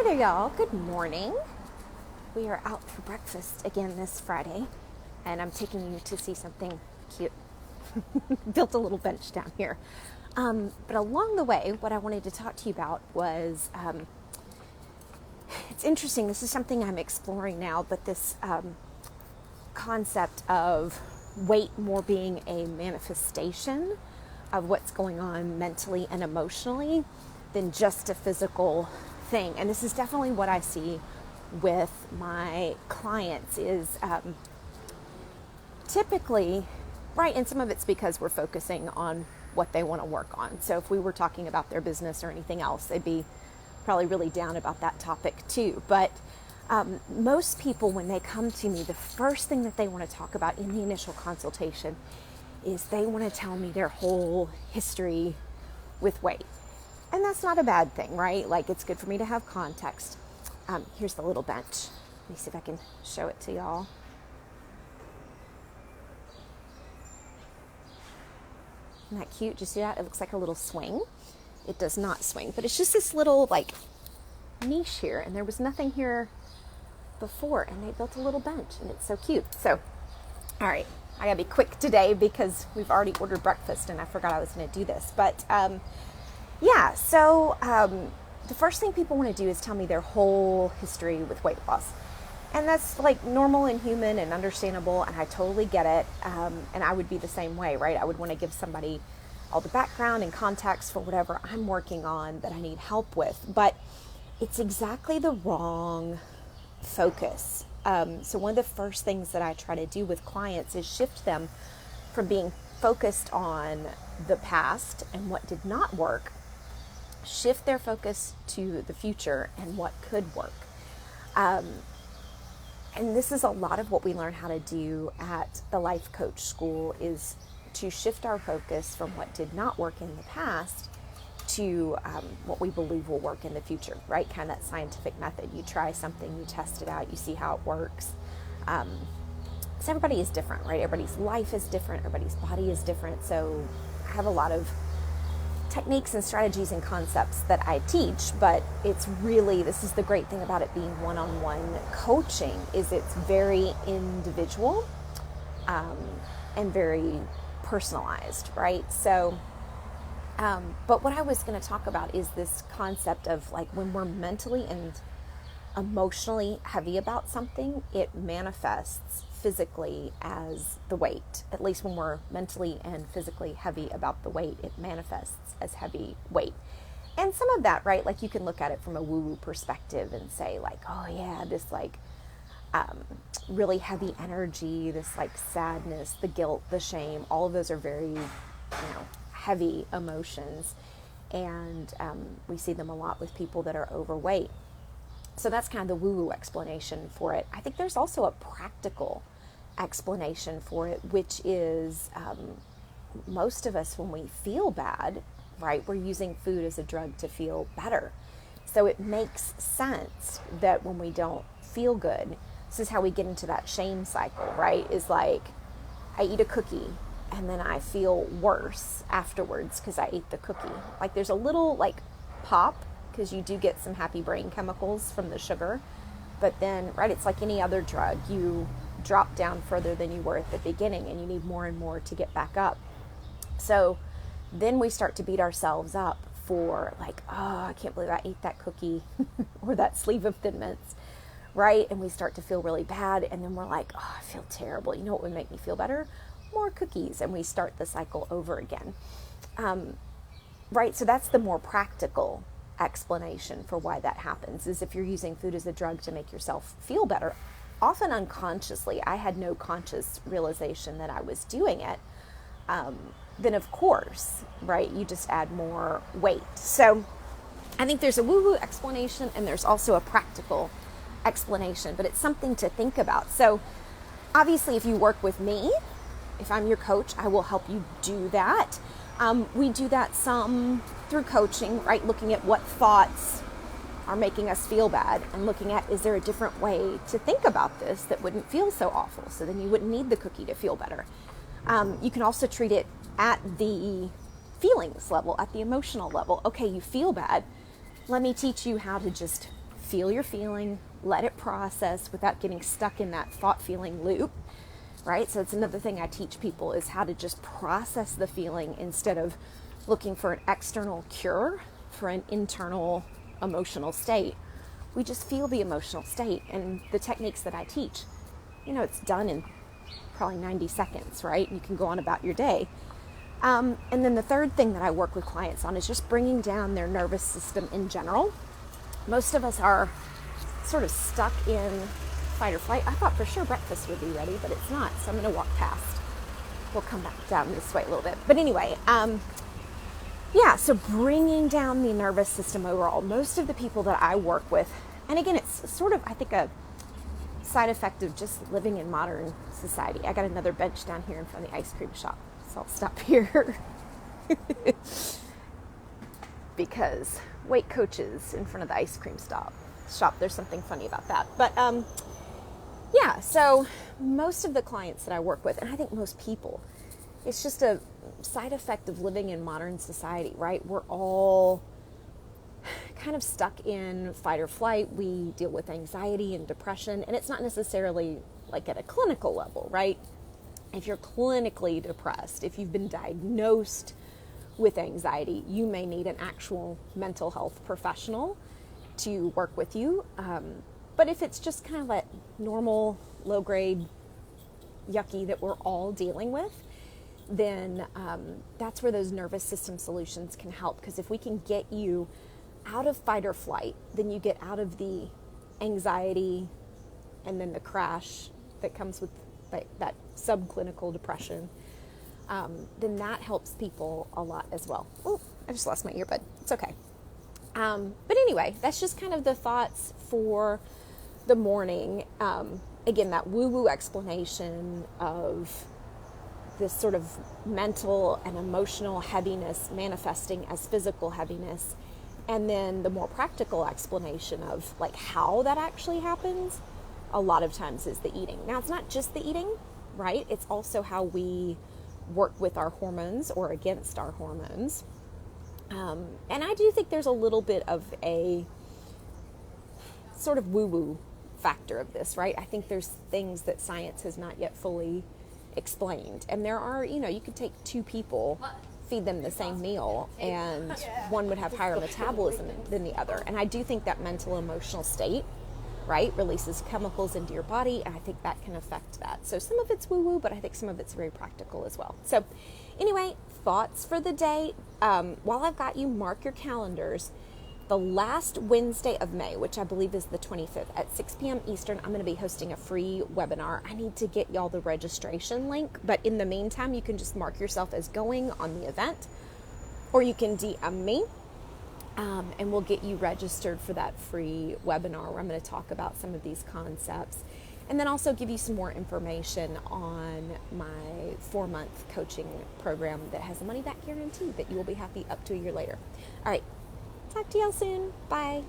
Hi there, y'all. Good morning. We are out for breakfast again this Friday, and I'm taking you to see something cute. Built a little bench down here. But along the way, what I wanted to talk to you about was, it's interesting. This is something I'm exploring now, but this concept of weight more being a manifestation of what's going on mentally and emotionally than just a physical thing. And this is definitely what I see with my clients is typically, right, and some of it's because we're focusing on what they want to work on. So if we were talking about their business or anything else, they'd be probably really down about that topic too. But most people, when they come to me, the first thing that they want to talk about in the initial consultation is they want to tell me their whole history with weight. And that's not a bad thing, right? Like, it's good for me to have context. Here's the little bench. Let me see if I can show it to y'all. Isn't that cute? Do you see that? It looks like a little swing. It does not swing, but it's just this little like niche here, and there was nothing here before, and they built a little bench, and it's so cute. So, all right, I gotta be quick today because we've already ordered breakfast, and I forgot I was gonna do this. But the first thing people want to do is tell me their whole history with weight loss. And that's like normal and human and understandable, and I totally get it. And I would be the same way, right? I would want to give somebody all the background and context for whatever I'm working on that I need help with. But it's exactly the wrong focus. So one of the first things that I try to do with clients is shift them from being focused on the past and what did not work, shift their focus to the future and what could work. And this is a lot of what we learn how to do at the Life Coach School, is to shift our focus from what did not work in the past to what we believe will work in the future, right? Kind of that scientific method. You try something, you test it out, you see how it works. So everybody is different, right? Everybody's life is different, everybody's body is different. So I have a lot of techniques and strategies and concepts that I teach, but it's really, this is the great thing about it being one-on-one coaching, is it's very individual and very personalized, right? So, but what I was going to talk about is this concept of like when we're mentally and emotionally heavy about something, it manifests physically as the weight. At least when we're mentally and physically heavy about the weight, it manifests as heavy weight. And some of that, right, like you can look at it from a woo-woo perspective and say like, oh yeah, this like really heavy energy, this like sadness, the guilt, the shame, all of those are very, heavy emotions. And we see them a lot with people that are overweight. So that's kind of the woo-woo explanation for it. I think there's also a practical explanation for it, which is most of us, when we feel bad, right, we're using food as a drug to feel better. So it makes sense that when we don't feel good, this is how we get into that shame cycle, right? Is like, I eat a cookie and then I feel worse afterwards because I ate the cookie. Like there's a little like pop, because you do get some happy brain chemicals from the sugar. But then, right, it's like any other drug. You drop down further than you were at the beginning, and you need more and more to get back up. So then we start to beat ourselves up for like, oh, I can't believe I ate that cookie or that sleeve of Thin Mints, right? And we start to feel really bad, and then we're like, oh, I feel terrible. You know what would make me feel better? More cookies. And we start the cycle over again. Right, so that's the more practical explanation for why that happens, is if you're using food as a drug to make yourself feel better, often unconsciously. I had no conscious realization that I was doing it. Then of course, right, you just add more weight. So I think there's a woo-woo explanation and there's also a practical explanation, but it's something to think about. So obviously, if you work with me, if I'm your coach, I will help you do that. We do that some through coaching, right? Looking at what thoughts are making us feel bad and looking at, is there a different way to think about this that wouldn't feel so awful? So then you wouldn't need the cookie to feel better. You can also treat it at the feelings level, at the emotional level. Okay, you feel bad. Let me teach you how to just feel your feeling, let it process without getting stuck in that thought-feeling loop, right? So it's another thing I teach people is how to just process the feeling instead of looking for an external cure for an internal emotional state. We just feel the emotional state, and the techniques that I teach, it's done in probably 90 seconds, right? You can go on about your day. And then the third thing that I work with clients on is just bringing down their nervous system in general. Most of us are sort of stuck in fight or flight. I thought for sure breakfast would be ready, but it's not, so I'm going to walk past. We'll come back down this way a little bit. But anyway, so bringing down the nervous system overall. Most of the people that I work with, and again, it's sort of, I think, a side effect of just living in modern society. I got another bench down here in front of the ice cream shop, so I'll stop here. Because weight coaches in front of the ice cream shop, there's something funny about that. But so most of the clients that I work with, and I think most people, it's just a side effect of living in modern society, right? We're all kind of stuck in fight or flight. We deal with anxiety and depression, and it's not necessarily like at a clinical level, right? If you're clinically depressed, if you've been diagnosed with anxiety, you may need an actual mental health professional to work with you. But if it's just kind of that normal, low-grade yucky that we're all dealing with, then that's where those nervous system solutions can help. Because if we can get you out of fight or flight, then you get out of the anxiety and then the crash that comes with that subclinical depression, then that helps people a lot as well. Oh, I just lost my earbud. It's okay. But anyway, that's just kind of the thoughts for the morning. Again, that woo-woo explanation of this sort of mental and emotional heaviness manifesting as physical heaviness, and then the more practical explanation of like how that actually happens a lot of times is the eating. Now, it's not just the eating, right? It's also how we work with our hormones or against our hormones. And I do think there's a little bit of a sort of woo-woo factor of this, right? I think there's things that science has not yet fully explained. And there are, you could take two people, feed them the same meal, and one would have higher metabolism than the other. And I do think that mental emotional state, right, releases chemicals into your body, and I think that can affect that. So some of it's woo-woo, but I think some of it's very practical as well. So anyway, thoughts for the day. While I've got you, mark your calendars. The last Wednesday of May, which I believe is the 25th at 6 p.m. Eastern, I'm going to be hosting a free webinar. I need to get y'all the registration link, but in the meantime, you can just mark yourself as going on the event, or you can DM me, and we'll get you registered for that free webinar where I'm going to talk about some of these concepts, and then also give you some more information on my 4-month coaching program that has a money-back guarantee that you will be happy up to a year later. All right. Talk to y'all soon. Bye.